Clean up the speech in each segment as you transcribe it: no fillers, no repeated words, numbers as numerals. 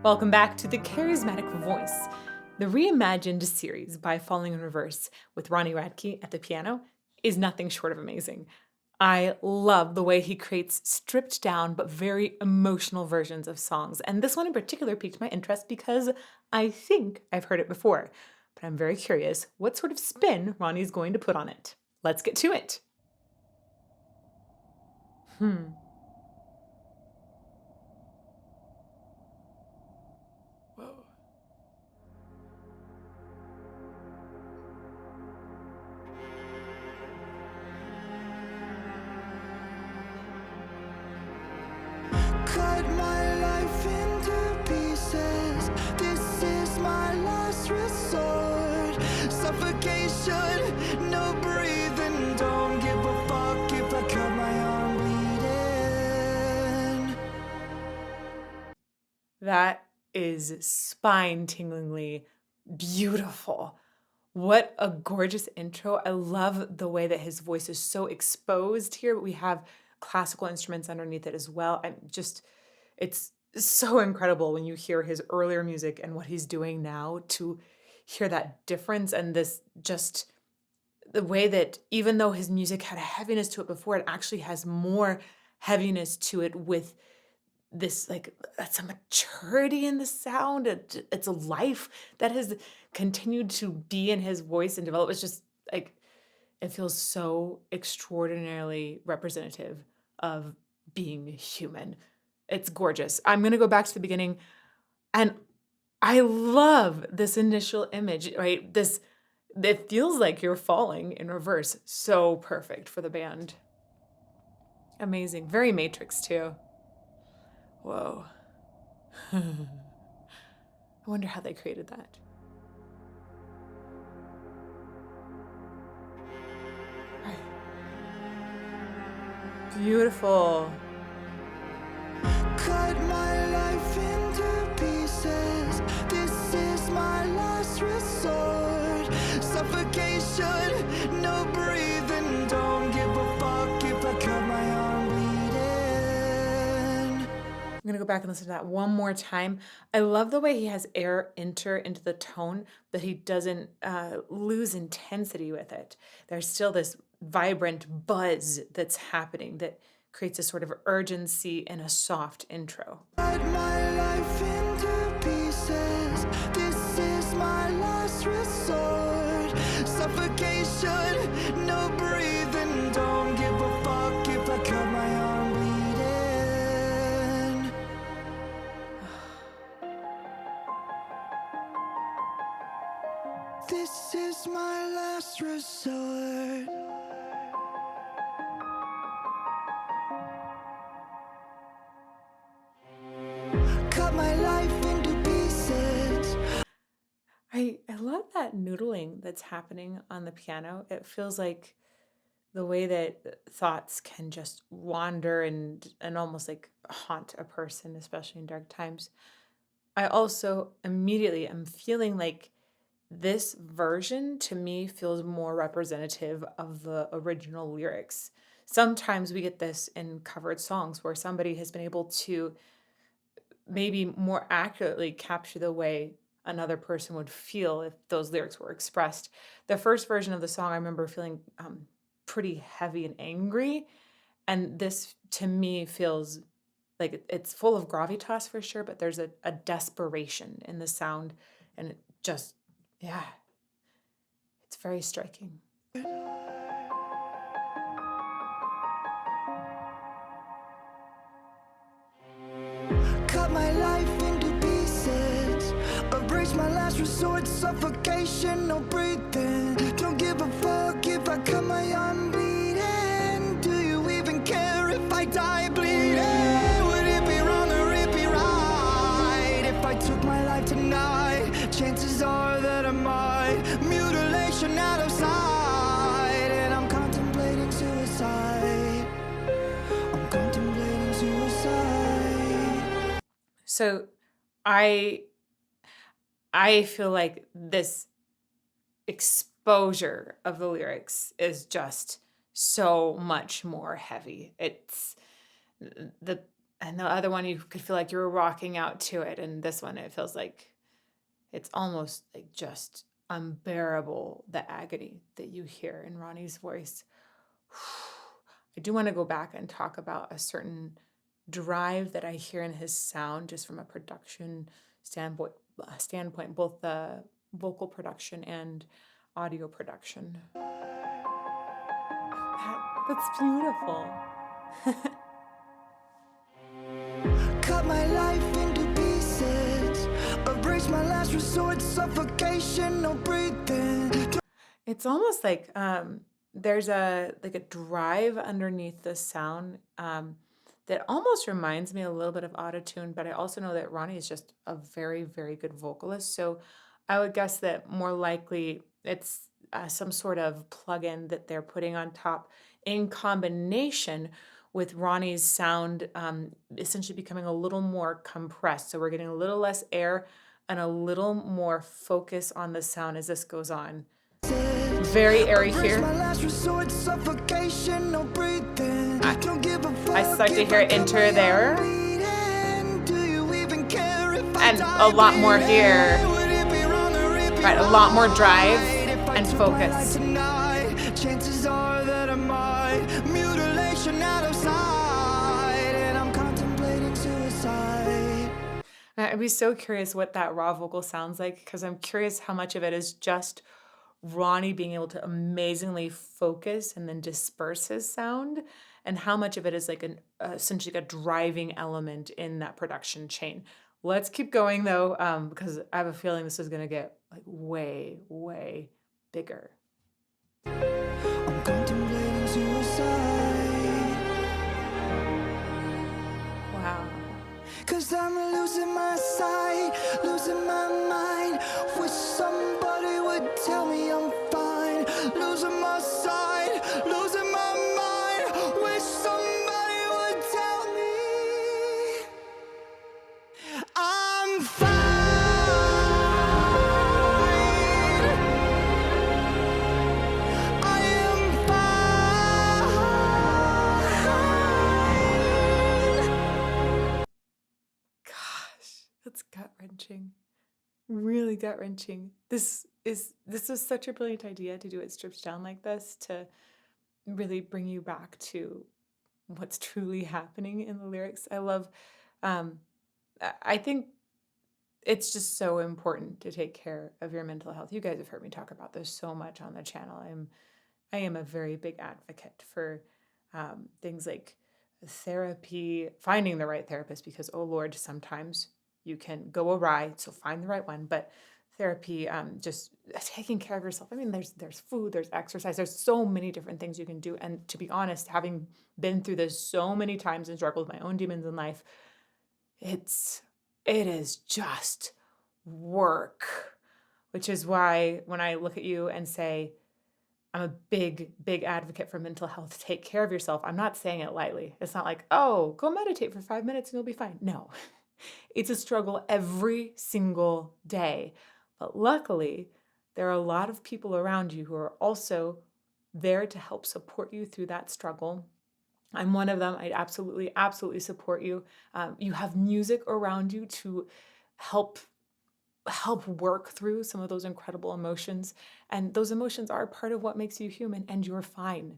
Welcome back to the Charismatic Voice, the reimagined series by Falling in Reverse with Ronnie Radke at the piano is nothing short of amazing. I love the way he creates stripped down but very emotional versions of songs, and this one in particular piqued my interest because I think I've heard it before, but I'm very curious what sort of spin Ronnie's going to put on it. Let's get to it. Whoa. Cut my life into pieces. This is my last resort. Suffocation, no breathing. Don't give a fuck if I cut my arm bleeding. That is spine-tinglingly beautiful. What a gorgeous intro. I love the way that his voice is so exposed here, but we have classical instruments underneath it as well. It's so incredible when you hear his earlier music and what he's doing now to hear that difference and this just the way that even though his music had a heaviness to it before, it actually has more heaviness to it with this that's a maturity in the sound. It's a life that has continued to be in his voice and develop. It's just like it feels so extraordinarily representative of being human. It's gorgeous. I'm gonna go back to the beginning, and I love this initial image. Right, this it feels like you're falling in reverse. So perfect for the band. Amazing. Very Matrix too. Whoa. I wonder how they created that. Right. Beautiful. Cut my life into pieces. This is my last resort. Suffocation, no breathing. Don't give a fuck if I cut my arm bleeding. I'm gonna go back and listen to that one more time. I love the way he has air enter into the tone, but he doesn't lose intensity with it. There's still this vibrant buzz that's happening that creates a sort of urgency in a soft intro. Cut my life into pieces. This is my last resort. Suffocation, no breathing. Don't give a fuck if I cut my arm bleeding. This is my last resort. Cut my life into pieces. I love that noodling that's happening on the piano. It feels like the way that thoughts can just wander and almost like haunt a person, especially in dark times. I also immediately am feeling like this version to me feels more representative of the original lyrics. Sometimes we get this in covered songs where somebody has been able to maybe more accurately capture the way another person would feel if those lyrics were expressed. The first version of the song, I remember feeling pretty heavy and angry. And this to me feels like it's full of gravitas for sure, but there's a desperation in the sound. And it just, yeah, it's very striking. Cut my life into pieces. Erase my last resort. Suffocation, no breathing. Don't give a fuck if I cut my arm bleeding. Do you even care if I die bleeding? Would it be wrong or it be right if I took my life tonight? Chances are that I might. Mutilation out of sight, and I'm contemplating suicide. I'm contemplating suicide. So I feel like this exposure of the lyrics is just so much more heavy. It's the And the other one, you could feel like you were rocking out to it. And this one, it feels like it's almost like just unbearable, the agony that you hear in Ronnie's voice. I do want to go back and talk about a certain drive that I hear in his sound, just from a production standpoint, both the vocal production and audio production. That's beautiful. Cut my life into pieces. Erase my last resort, suffocation, no breathing. It's almost like there's a drive underneath the sound that almost reminds me a little bit of autotune, but I also know that Ronnie is just a very, very good vocalist. So I would guess that more likely it's some sort of plugin that they're putting on top in combination with Ronnie's sound essentially becoming a little more compressed. So we're getting a little less air and a little more focus on the sound as this goes on. Very airy here. I start to hear enter there. And a lot more here. Right, a lot more drive and focus. Chances are that I might mutilation out of sight, and I'm contemplating suicide. I'd be so curious what that raw vocal sounds like, because I'm curious how much of it is just Ronnie being able to amazingly focus and then disperse his sound, and how much of it is like essentially like a driving element in that production chain. Let's keep going though, because I have a feeling this is going to get like way, way bigger. I'm contemplating suicide. Wow. 'Cause I'm losing my sight, losing my mind. Wish somebody would tell me I'm fine. Losing my sight, losing my mind. Wish somebody would tell me I'm fine. I am fine. Gosh, that's gut-wrenching. Really gut-wrenching. This was such a brilliant idea to do it stripped down like this, to really bring you back to what's truly happening in the lyrics. I love I think it's just so important to take care of your mental health. You guys have heard me talk about this so much on the channel. I am a very big advocate for things like therapy, finding the right therapist, because, oh Lord, sometimes you can go awry. So find the right one. But therapy, just taking care of yourself. I mean, there's food, there's exercise, there's so many different things you can do. And to be honest, having been through this so many times and struggled with my own demons in life, it is just work. Which is why when I look at you and say, I'm a big, big advocate for mental health, take care of yourself, I'm not saying it lightly. It's not like, oh, go meditate for 5 minutes and you'll be fine. No, it's a struggle every single day. But luckily, there are a lot of people around you who are also there to help support you through that struggle. I'm one of them. I absolutely, absolutely support you. You have music around you to help work through some of those incredible emotions. And those emotions are part of what makes you human, and you're fine.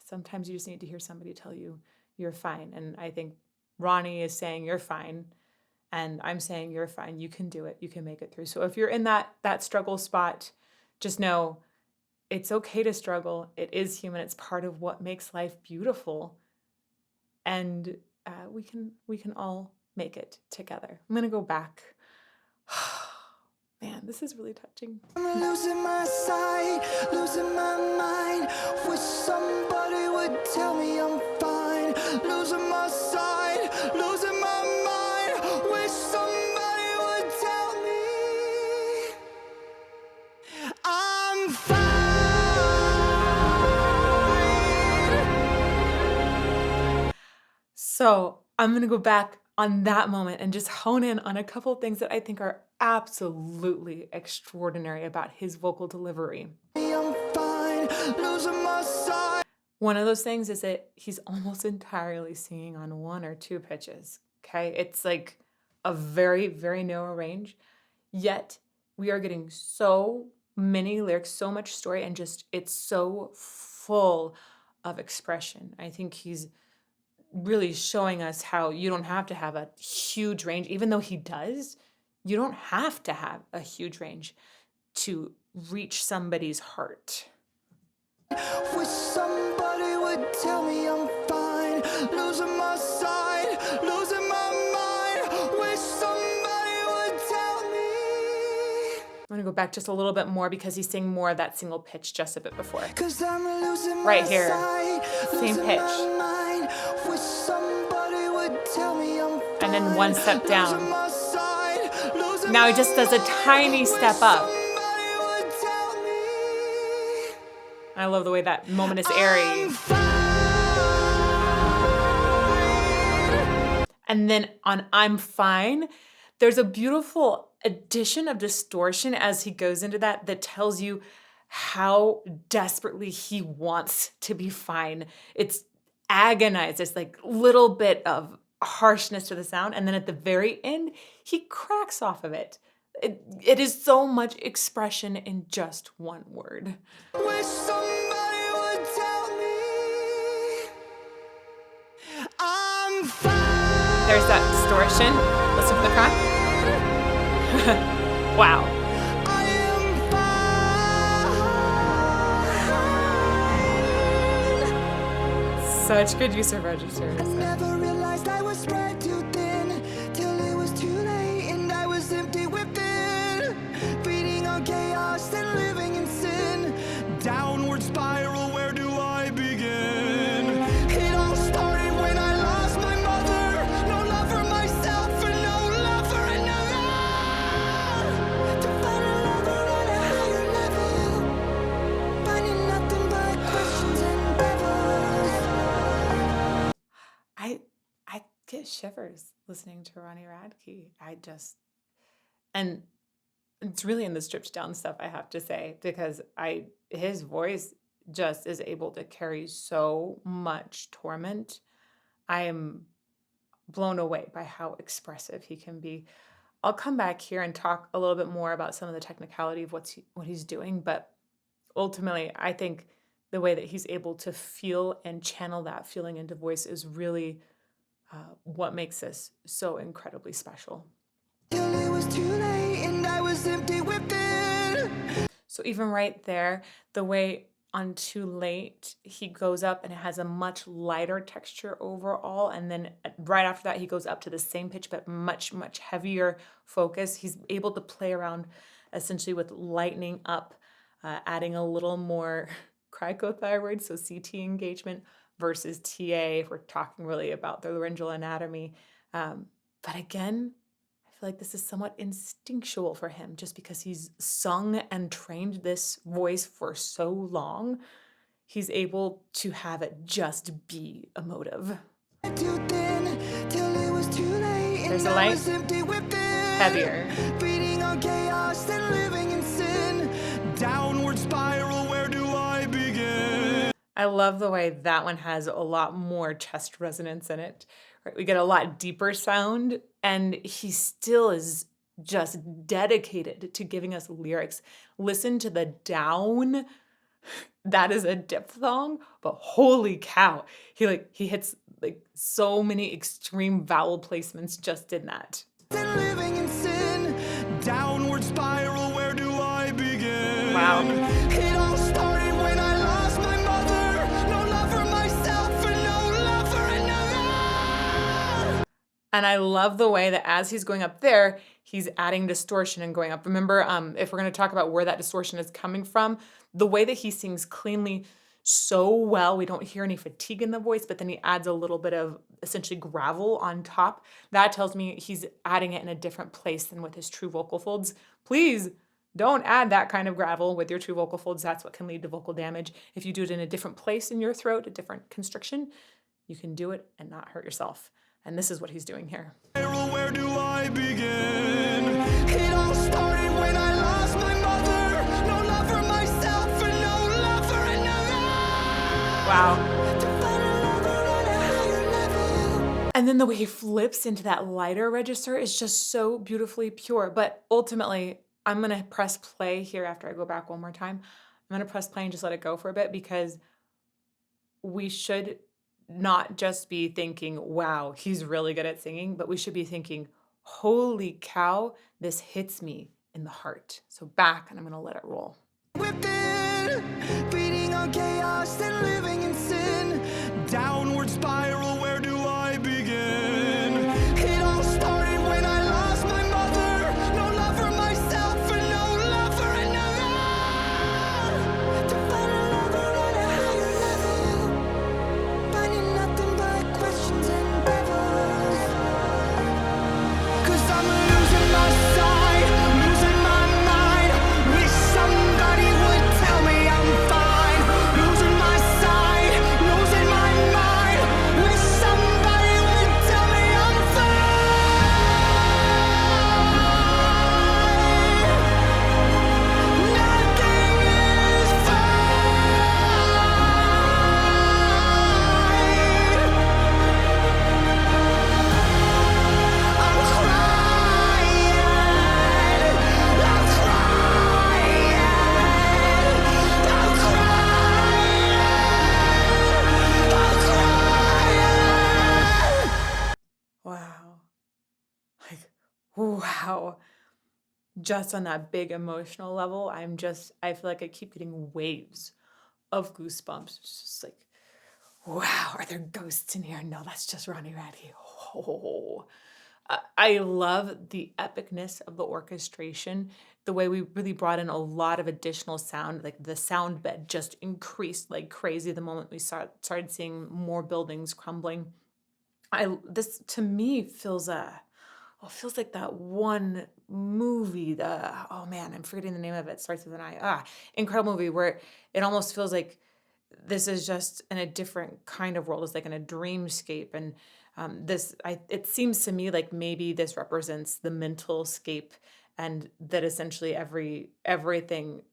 Sometimes you just need to hear somebody tell you you're fine. And I think Ronnie is saying you're fine, and I'm saying you're fine. You can do it. You can make it through. So if you're in that struggle spot, just know it's okay to struggle. It is human. It's part of what makes life beautiful. And we can all make it together. I'm going to go back. Man, this is really touching. I'm losing my sight, losing my mind. Wish somebody would tell me I'm fine. Losing my sight, losing my mind. Wish somebody would tell me I'm fine. So I'm going to go back on that moment and just hone in on a couple of things that I think are absolutely extraordinary about his vocal delivery. I'm fine, losing my sight. One of those things is that he's almost entirely singing on one or two pitches. Okay, it's like a very, very narrow range, yet we are getting so many lyrics, so much story, and just it's so full of expression. I think he's really showing us how you don't have to have a huge range, even though he does. You don't have to have a huge range to reach somebody's heart. Wish somebody would tell me I'm fine. Losing my sight, losing my mind. Wish somebody would tell me. I'm gonna go back just a little bit more because he's saying more of that single pitch just a bit before. 'Cause I'm losing Right my here, sight, same losing pitch. my mind. Wish somebody would tell me I'm fine. And then one step down. Losing my sight, losing Now he my just does a mind. tiny Wish step up. somebody would tell me I love the way that moment is airy. I'm fine. And then on I'm Fine, there's a beautiful addition of distortion as he goes into that tells you how desperately he wants to be fine. It's agonized. There's like little bit of harshness to the sound. And then at the very end, he cracks off of it. It is so much expression in just one word. Wish somebody would tell me I'm fine. There's that distortion. Listen for the crack. Wow. I am fine. Such good use of registers. Never realized I was spread too thin till it was too late and I was empty within, feeding on chaos and living in sin. Downward spiral, where do I begin? It all started when I lost my mother. No love for myself and no love for another. To find a lover on a higher level, finding nothing but questions and devils. I get shivers listening to Ronnie Radke. And it's really in the stripped down stuff, I have to say, because his voice just is able to carry so much torment. I am blown away by how expressive he can be. I'll come back here and talk a little bit more about some of the technicality of what he's doing, but ultimately, I think the way that he's able to feel and channel that feeling into voice is really what makes this so incredibly special. Till it was too late and I was empty within. So even right there, the way on Too Late, he goes up and it has a much lighter texture overall. And then right after that, he goes up to the same pitch, but much, much heavier focus. He's able to play around essentially with lightening up, adding a little more cricothyroid, so CT engagement versus TA, if we're talking really about the laryngeal anatomy. But again, I feel like this is somewhat instinctual for him just because he's sung and trained this voice for so long. He's able to have it just be emotive. Too thin till it was too late There's and a I light, was empty within, heavier. feeding on chaos and living in sin. Downward spiral, where do I begin? I love the way that one has a lot more chest resonance in it. Right? We get a lot deeper sound, and he still is just dedicated to giving us lyrics. Listen to the down. That is a diphthong, but holy cow. He hits like so many extreme vowel placements just in that. And living in sin. Downward spiral, where do I begin? Wow. It all started when I lost my mother. No love for myself and no love for another. And I love the way that as he's going up there, he's adding distortion and going up. Remember, if we're going to talk about where that distortion is coming from, the way that he sings cleanly so well, we don't hear any fatigue in the voice, but then he adds a little bit of essentially gravel on top. That tells me he's adding it in a different place than with his true vocal folds. Please don't add that kind of gravel with your true vocal folds. That's what can lead to vocal damage. If you do it in a different place in your throat, a different constriction, you can do it and not hurt yourself. And this is what he's doing here. Where do I begin? It all started when I lost my mother. No love for myself and no love for another. Wow. To find a lover on a higher level. And then the way he flips into that lighter register is just so beautifully pure. But ultimately, I'm gonna press play here after I go back one more time. I'm gonna press play and just let it go for a bit because we should not just be thinking, wow, he's really good at singing, but we should be thinking, holy cow, this hits me in the heart. So back, and I'm gonna let it roll. Within, feeding on chaos and living in sin. Downward spiral, where do I begin? It all started when I lost my mother. No love for myself and no love for another. To find a lover at a higher level, finding nothing but questions and devils. 'Cause I'm losing my sight, losing my mind. Wish somebody would tell me I'm fine. Losing my sight, losing my mind. Wish somebody would tell me I'm fine. Nothing is fine. I'm Wow. Like, wow. Just on that big emotional level, I feel like I keep getting waves of goosebumps. It's just like, wow, are there ghosts in here? No, that's just Ronnie Radke. Oh. I love the epicness of the orchestration, the way we really brought in a lot of additional sound, like the sound bed just increased like crazy the moment we started seeing more buildings crumbling. This to me feels like that one movie, oh man, I'm forgetting the name of it. Starts with an I. Incredible movie where it almost feels like this is just in a different kind of world. It's like in a dreamscape. And it seems to me like maybe this represents the mental scape, and that essentially everything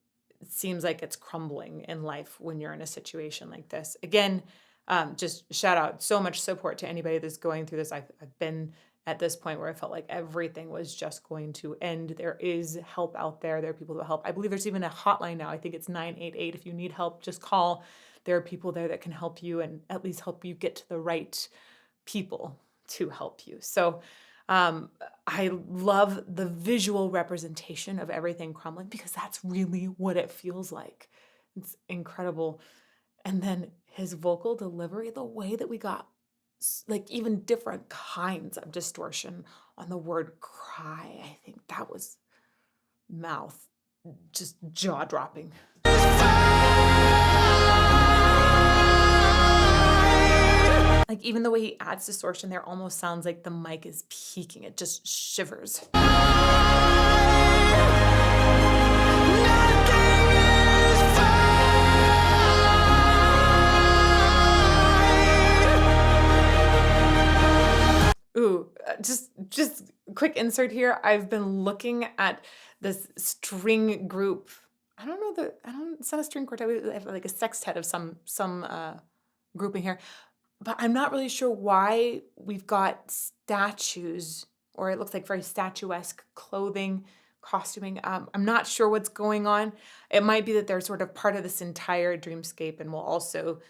seems like it's crumbling in life when you're in a situation like this. Again, just shout out so much support to anybody that's going through this. I've been at this point where I felt like everything was just going to end. There is help out there. There are people that help. I believe there's even a hotline now. I think it's 988. If you need help, just call. There are people there that can help you and at least help you get to the right people to help you. So I love the visual representation of everything crumbling because that's really what it feels like. It's incredible. And then his vocal delivery, the way that we got like even different kinds of distortion on the word cry, I think that was mouth just jaw dropping. Like even the way he adds distortion there almost sounds like the mic is peaking. It just shivers. Ooh, just quick insert here. I've been looking at this string group. It's not a string quartet. We have like a sextet of some grouping here, but I'm not really sure why we've got statues, or it looks like very statuesque clothing, costuming. I'm not sure what's going on. It might be that they're sort of part of this entire dreamscape and will also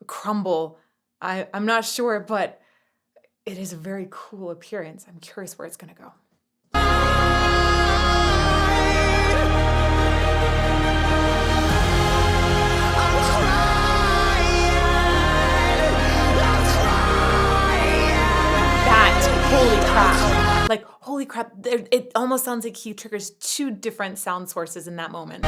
crumble. I'm not sure, but it is a very cool appearance. I'm curious where it's going to go. Holy crap. Like, holy crap. It almost sounds like he triggers two different sound sources in that moment.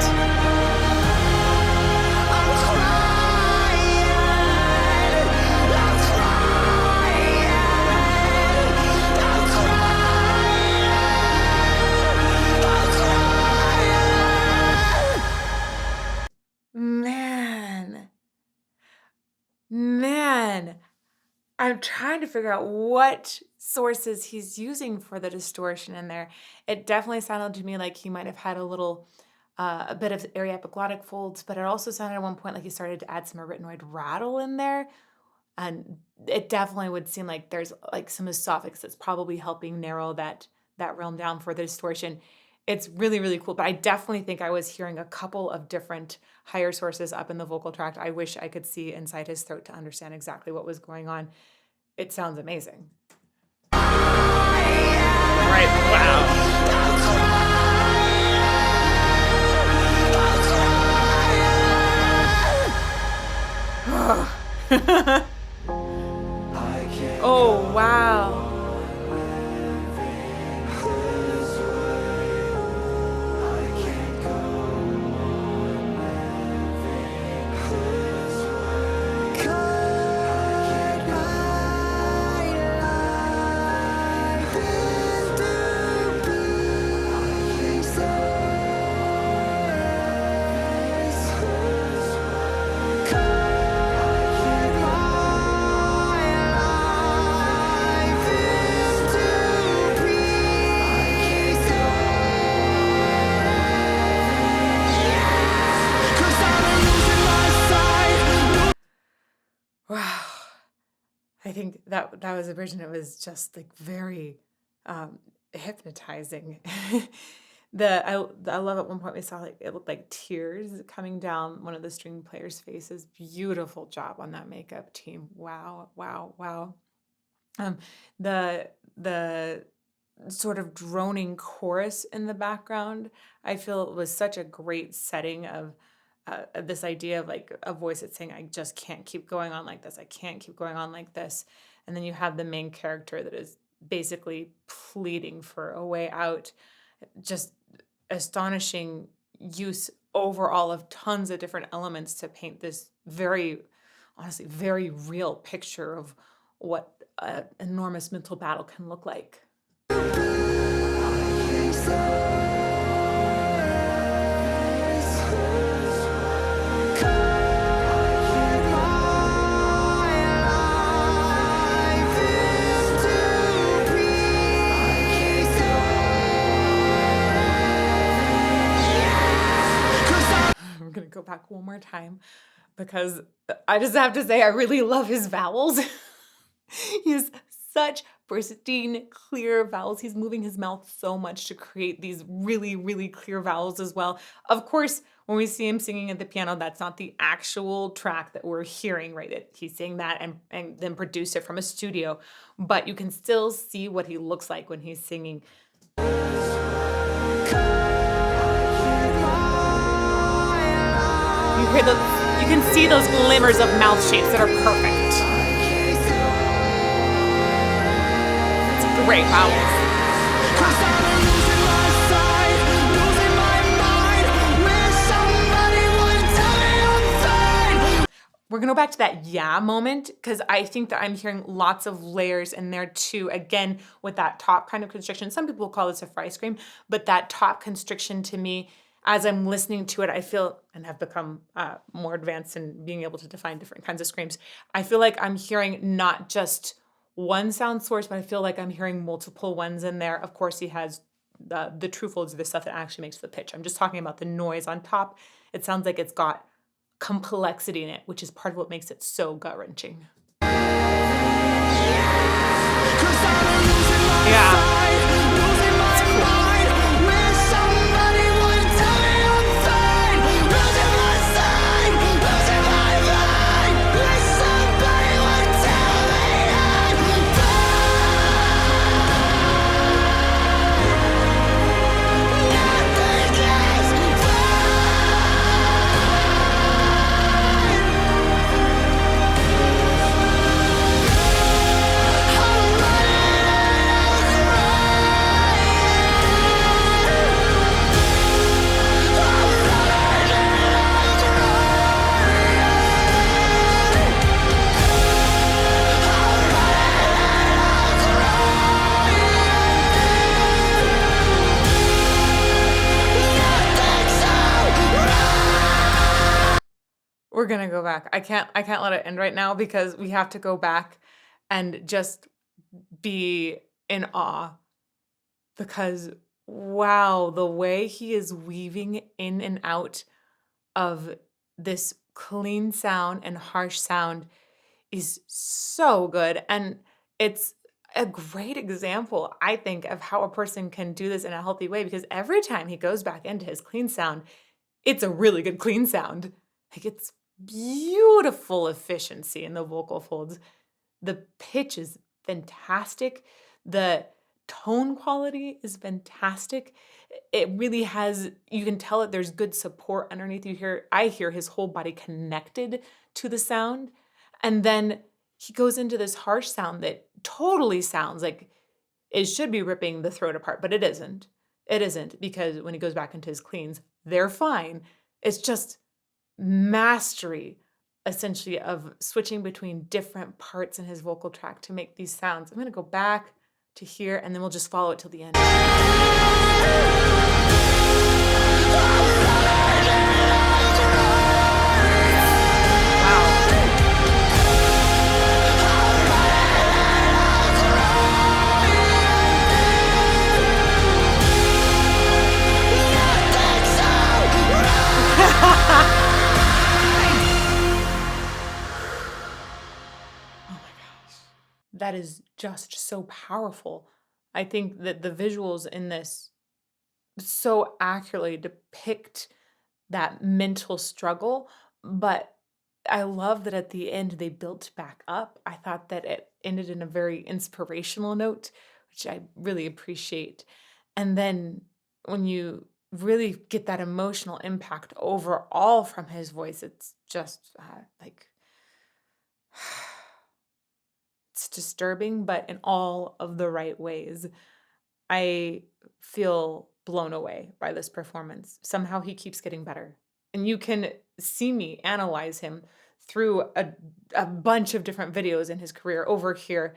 Man, I'm trying to figure out what sources he's using for the distortion in there. It definitely sounded to me like he might have had a bit of area epiglottic folds, but it also sounded at one point like he started to add some arytenoid rattle in there. And it definitely would seem like there's like some esophagus that's probably helping narrow that realm down for the distortion. It's really, really cool. But I definitely think I was hearing a couple of different higher sources up in the vocal tract. I wish I could see inside his throat to understand exactly what was going on. It sounds amazing. Right. Wow. Oh, wow. Wow. I think that was a version. It was just like very hypnotizing. I love at one point we saw like it looked like tears coming down one of the string players' faces. Beautiful job on that makeup team. Wow, wow, wow. Um, the sort of droning chorus in the background, I feel it was such a great setting of this idea of like a voice that's saying, I just can't keep going on like this. I can't keep going on like this. And then you have the main character that is basically pleading for a way out. Just astonishing use overall of tons of different elements to paint this very, honestly, very real picture of what an enormous mental battle can look like. I'm gonna go back one more time because I just have to say I really love his vowels. He has such pristine, clear vowels. He's moving his mouth so much to create these really, really clear vowels as well. Of course, when we see him singing at the piano, that's not the actual track that we're hearing, right? He's saying that and then produce it from a studio, but you can still see what he looks like when he's singing. You can see those glimmers of mouth shapes that are perfect. It's great vowels. We're gonna go back to that yeah moment because I think that I'm hearing lots of layers in there too. Again, with that top kind of constriction. Some people call this a fry scream, but that top constriction to me, as I'm listening to it, I feel, and have become more advanced in being able to define different kinds of screams. I feel like I'm hearing not just one sound source, but I feel like I'm hearing multiple ones in there. Of course, he has the true folds of the stuff that actually makes the pitch. I'm just talking about the noise on top. It sounds like it's got complexity in it, which is part of what makes it so gut-wrenching. Yeah. We're gonna go back. I can't let it end right now because we have to go back and just be in awe because wow, the way he is weaving in and out of this clean sound and harsh sound is so good, and it's a great example, I think, of how a person can do this in a healthy way because every time he goes back into his clean sound, it's a really good clean sound. Like, it's beautiful efficiency in the vocal folds. The pitch is fantastic. The tone quality is fantastic. It really has you can tell that there's good support underneath. I hear his whole body connected to the sound. And then he goes into this harsh sound that totally sounds like it should be ripping the throat apart, but it isn't. It isn't because when he goes back into his cleans, they're fine. It's just mastery essentially of switching between different parts in his vocal tract to make these sounds. I'm gonna go back to here and then we'll just follow it till the end. Wow. Oh my gosh. That is just so powerful. I think that the visuals in this so accurately depict that mental struggle, but I love that at the end they built back up. I thought that it ended in a very inspirational note, which I really appreciate. And then when you really get that emotional impact overall from his voice, it's just like it's disturbing, but in all of the right ways. I feel blown away by this performance. Somehow he keeps getting better. And you can see me analyze him through a bunch of different videos in his career over here.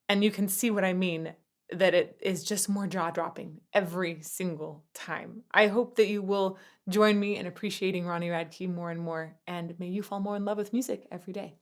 And you can see what I mean, that it is just more jaw dropping every single time. I hope that you will join me in appreciating Ronnie Radke more and more. And may you fall more in love with music every day.